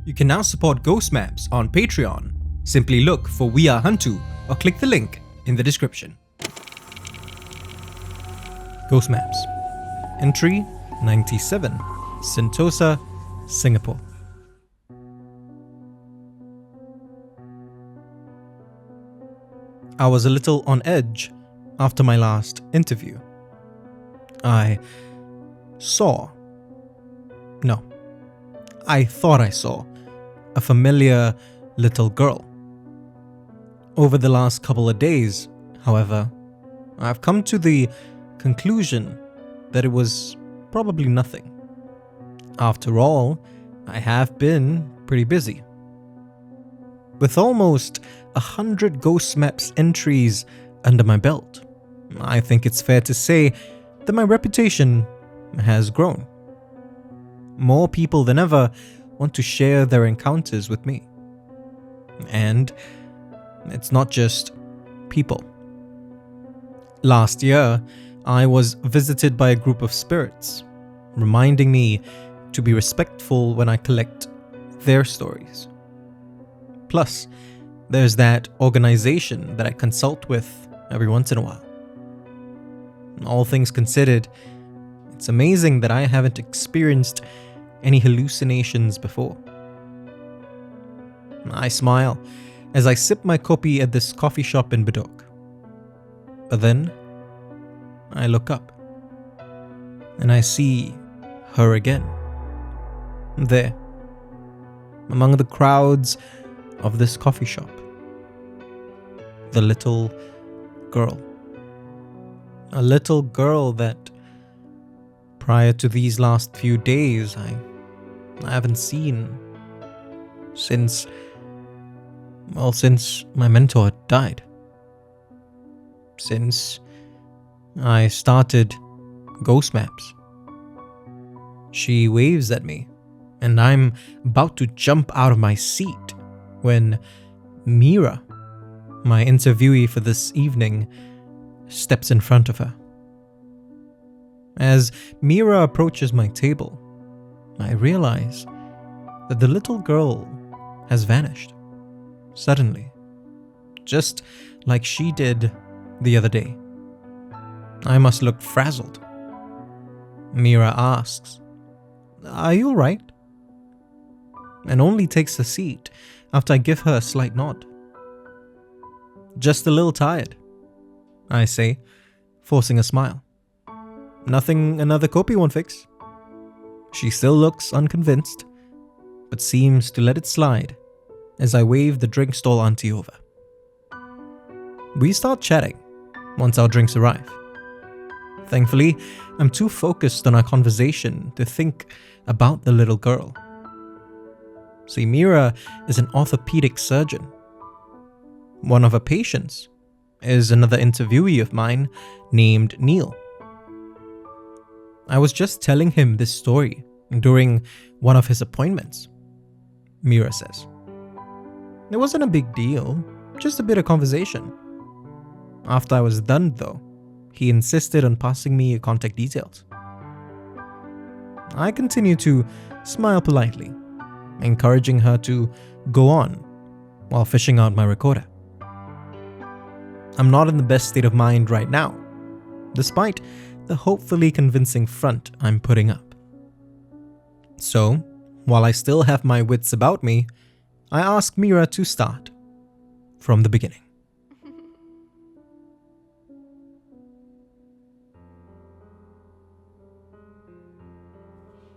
You can now support Ghost Maps on Patreon. Simply look for We Are HANTU or click the link in the description. Ghost Maps. Entry 97. Sentosa, Singapore. I was a little on edge after my last interview. I thought I saw a familiar little girl. Over the last couple of days, however, I've come to the conclusion that it was probably nothing. After all, I have been pretty busy. With almost 100 Ghost Maps entries under my belt, I think it's fair to say that my reputation has grown. More people than ever want to share their encounters with me. And it's not just people. Last year, I was visited by a group of spirits, reminding me to be respectful when I collect their stories. Plus, there's that organization that I consult with every once in a while. All things considered, it's amazing that I haven't experienced any hallucinations before. I smile as I sip my kopi at this coffee shop in Bedok. But then, I look up and I see her again. There, among the crowds of this coffee shop. The little girl. A little girl that, prior to these last few days, I haven't seen since my mentor died. Since I started Ghost Maps. She waves at me, and I'm about to jump out of my seat when Mira, my interviewee for this evening, steps in front of her. As Mira approaches my table, I realize that the little girl has vanished. Suddenly. Just like she did the other day. I must look frazzled. Mira asks, "Are you alright?" And only takes a seat after I give her a slight nod. "Just a little tired," I say, forcing a smile. "Nothing another kopi won't fix." She still looks unconvinced, but seems to let it slide as I wave the drink stall auntie over. We start chatting once our drinks arrive. Thankfully, I'm too focused on our conversation to think about the little girl. See, Mira is an orthopedic surgeon. One of her patients is another interviewee of mine named Neil. I was just telling him this story during one of his appointments, Mira says. It wasn't a big deal, just a bit of conversation. After I was done though, he insisted on passing me your contact details. I continue to smile politely, encouraging her to go on while fishing out my recorder. I'm not in the best state of mind right now, despite the hopefully convincing front I'm putting up. So, while I still have my wits about me, I ask Mira to start from the beginning.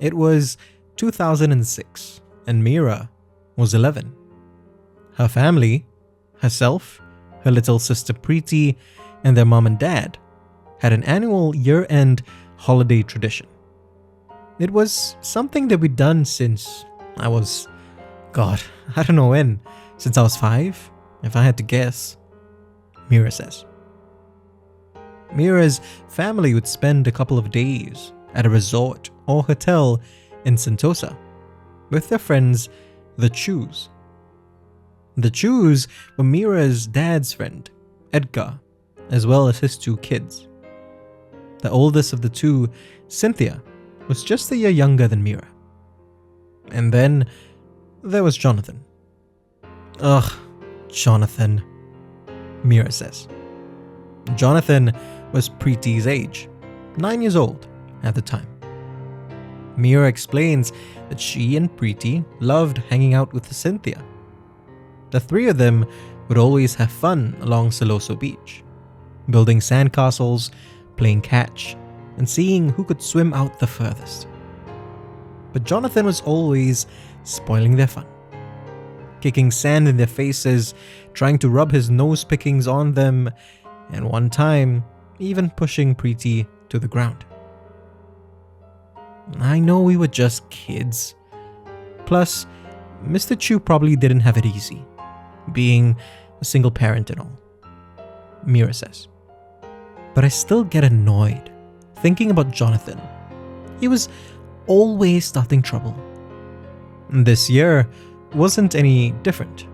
It was 2006 and Mira was 11. Her family, herself, her little sister Preeti, and their mom and dad had an annual year-end holiday tradition. It was something that we'd done since I was, I don't know when, since I was 5, if I had to guess, Mira says. Mira's family would spend a couple of days at a resort or hotel in Sentosa with their friends, the Chews. The Chews were Mira's dad's friend, Edgar, as well as his 2 kids. The oldest of the 2, Cynthia, was just a year younger than Mira. And then there was Jonathan. Ugh, Jonathan, Mira says. Jonathan was Preeti's age, 9 years old at the time. Mira explains that she and Preeti loved hanging out with Cynthia. The three of them would always have fun along Siloso Beach, building sandcastles, playing catch, and seeing who could swim out the furthest. But Jonathan was always spoiling their fun, kicking sand in their faces, trying to rub his nose pickings on them, and one time, even pushing Preeti to the ground. I know we were just kids. Plus, Mr. Chu probably didn't have it easy, being a single parent and all, Mira says. But I still get annoyed thinking about Jonathan. He was always starting trouble. This year wasn't any different,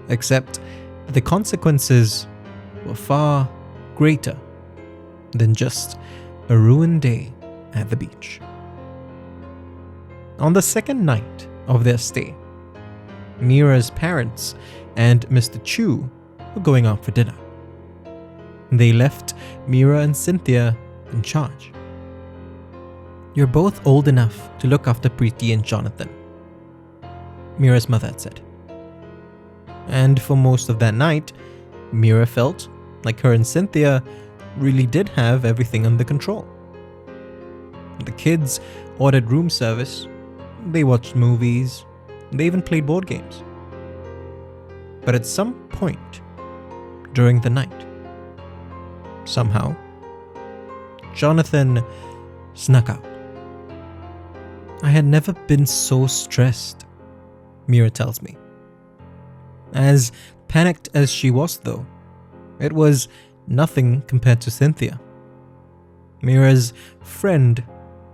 except the consequences were far greater than just a ruined day at the beach. On the second night of their stay, Mira's parents and Mr. Chu were going out for dinner. They left Mira and Cynthia in charge. You're both old enough to look after Preeti and Jonathan, Mira's mother had said. And for most of that night, Mira felt like her and Cynthia really did have everything under control. The kids ordered room service, they watched movies, they even played board games. But at some point during the night, somehow, Jonathan snuck out. I had never been so stressed, Mira tells me. As panicked as she was though, it was nothing compared to Cynthia. Mira's friend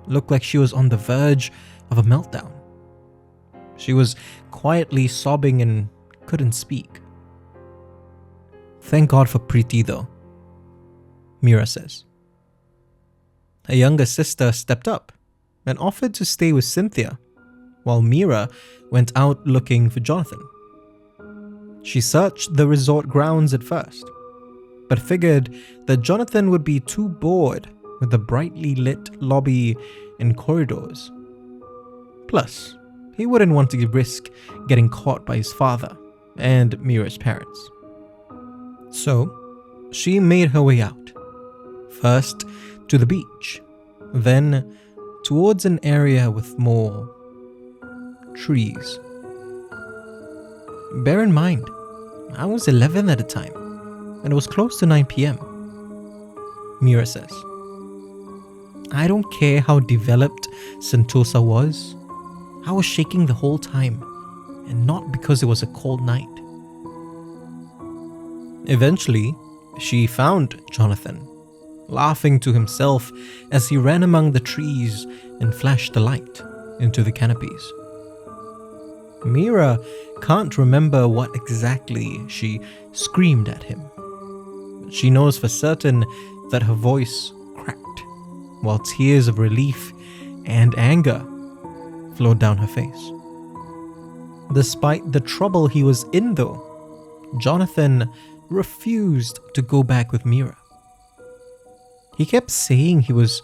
looked like she was on the verge of a meltdown. She was quietly sobbing and couldn't speak. Thank God for Preeti though, Mira says. Her younger sister stepped up and offered to stay with Cynthia, while Mira went out looking for Jonathan. She searched the resort grounds at first, but figured that Jonathan would be too bored with the brightly lit lobby and corridors. Plus, he wouldn't want to risk getting caught by his father and Mira's parents. So, she made her way out, first to the beach, then towards an area with more trees. Bear in mind, I was 11 at the time, and it was close to 9 p.m. Mira says. I don't care how developed Sentosa was. I was shaking the whole time, and not because it was a cold night. Eventually, she found Jonathan, laughing to himself as he ran among the trees and flashed the light into the canopies. Mira can't remember what exactly she screamed at him. She knows for certain that her voice cracked, while tears of relief and anger flowed down her face. Despite the trouble he was in though, Jonathan refused to go back with Mira. He kept saying he was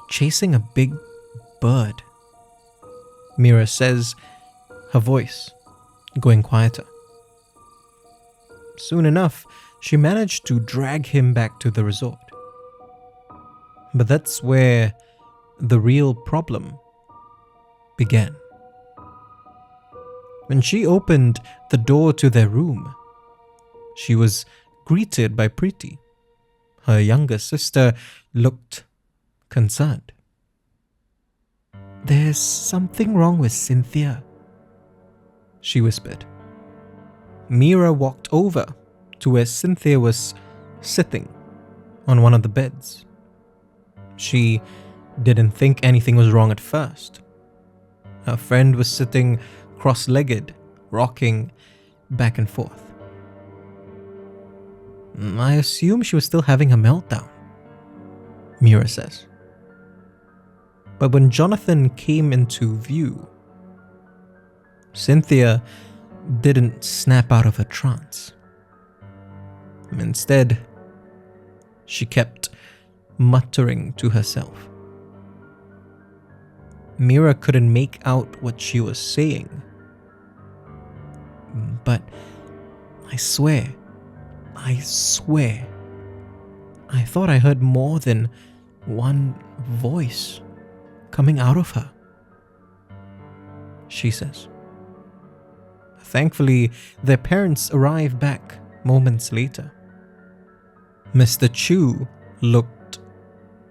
chasing a big bird. Mira says, her voice going quieter. Soon enough, she managed to drag him back to the resort. But that's where the real problem began. When she opened the door to their room, she was greeted by Preeti. Her younger sister looked concerned. There's something wrong with Cynthia, she whispered. Mira walked over to where Cynthia was sitting on one of the beds. She didn't think anything was wrong at first. Her friend was sitting cross-legged, rocking back and forth. I assume she was still having a meltdown, Mira says. But when Jonathan came into view, Cynthia didn't snap out of her trance. Instead, she kept muttering to herself. Mira couldn't make out what she was saying. But I swear, I thought I heard more than one voice coming out of her, she says. Thankfully, their parents arrive back moments later. Mr. Chu looked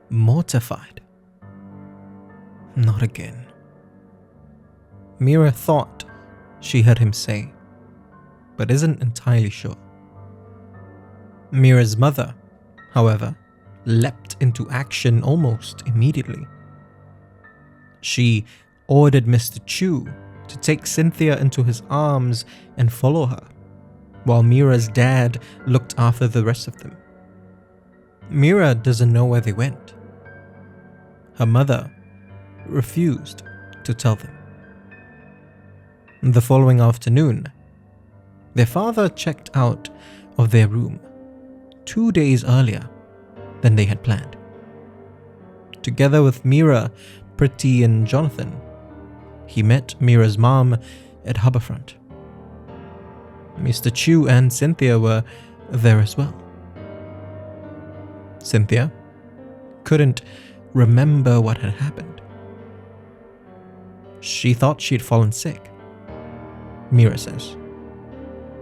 mortified. Not again, Mira thought she heard him say, but isn't entirely sure. Mira's mother, however, leapt into action almost immediately. She ordered Mr. Chu to take Cynthia into his arms and follow her, while Mira's dad looked after the rest of them. Mira doesn't know where they went. Her mother refused to tell them. The following afternoon, their father checked out of their room 2 days earlier than they had planned. Together with Mira, Pretty, and Jonathan, he met Mira's mom at Harbourfront. Mr. Chu and Cynthia were there as well. Cynthia couldn't remember what had happened. She thought she'd fallen sick, Mira says.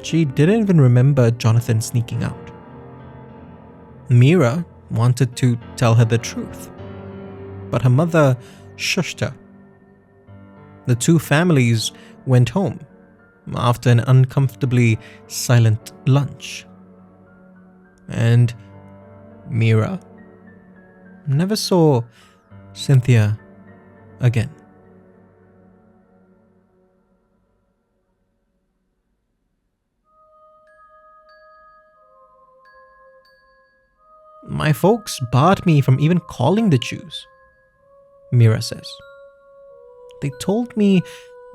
She didn't even remember Jonathan sneaking out. Mira wanted to tell her the truth, but her mother shushed her. The two families went home after an uncomfortably silent lunch. And Mira never saw Cynthia again. My folks barred me from even calling the Jews, Mira says. They told me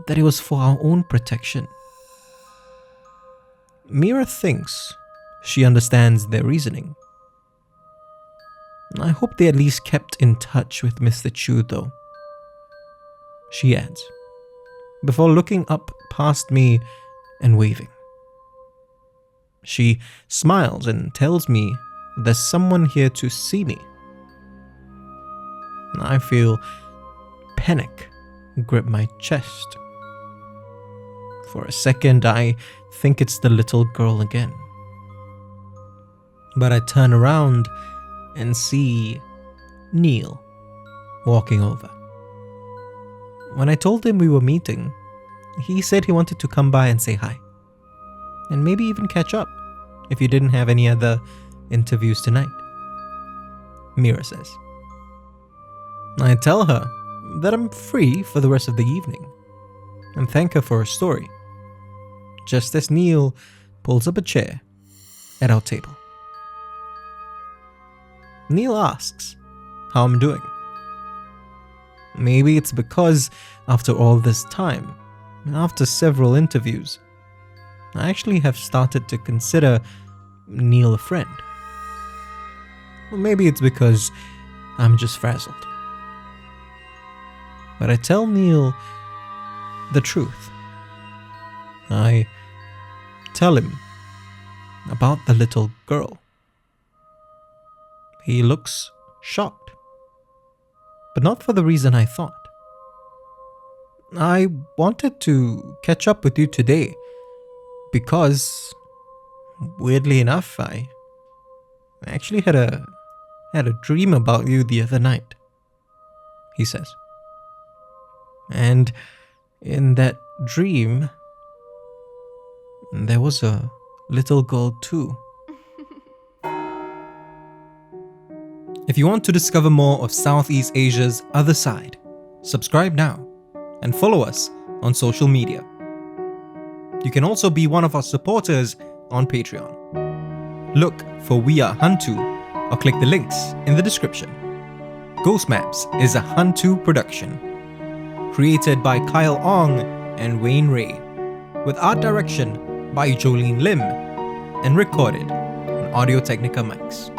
that it was for our own protection. Mira thinks she understands their reasoning. I hope they at least kept in touch with Mr. Chu though, she adds, before looking up past me and waving. She smiles and tells me there's someone here to see me. I feel panic grip my chest. For a second, I think it's the little girl again. But I turn around and see Neil walking over. When I told him we were meeting, he said he wanted to come by and say hi, and maybe even catch up if you didn't have any other interviews tonight, Mira says. I tell her that I'm free for the rest of the evening and thank her for her story, just as Neil pulls up a chair at our table. Neil asks how I'm doing. Maybe it's because after all this time, after several interviews, I actually have started to consider Neil a friend. Or maybe it's because I'm just frazzled. But I tell Neil the truth. I tell him about the little girl. He looks shocked, but not for the reason I thought. I wanted to catch up with you today because, weirdly enough, I actually had a dream about you the other night, he says. And in that dream, there was a little girl too. If you want to discover more of Southeast Asia's other side, subscribe now and follow us on social media. You can also be one of our supporters on Patreon. Look for We Are HANTU or click the links in the description. Ghost Maps is a HANTU production, created by Kyle Ong and Wayne Ray, with art direction by Jolene Lim, and recorded on Audio Technica mics.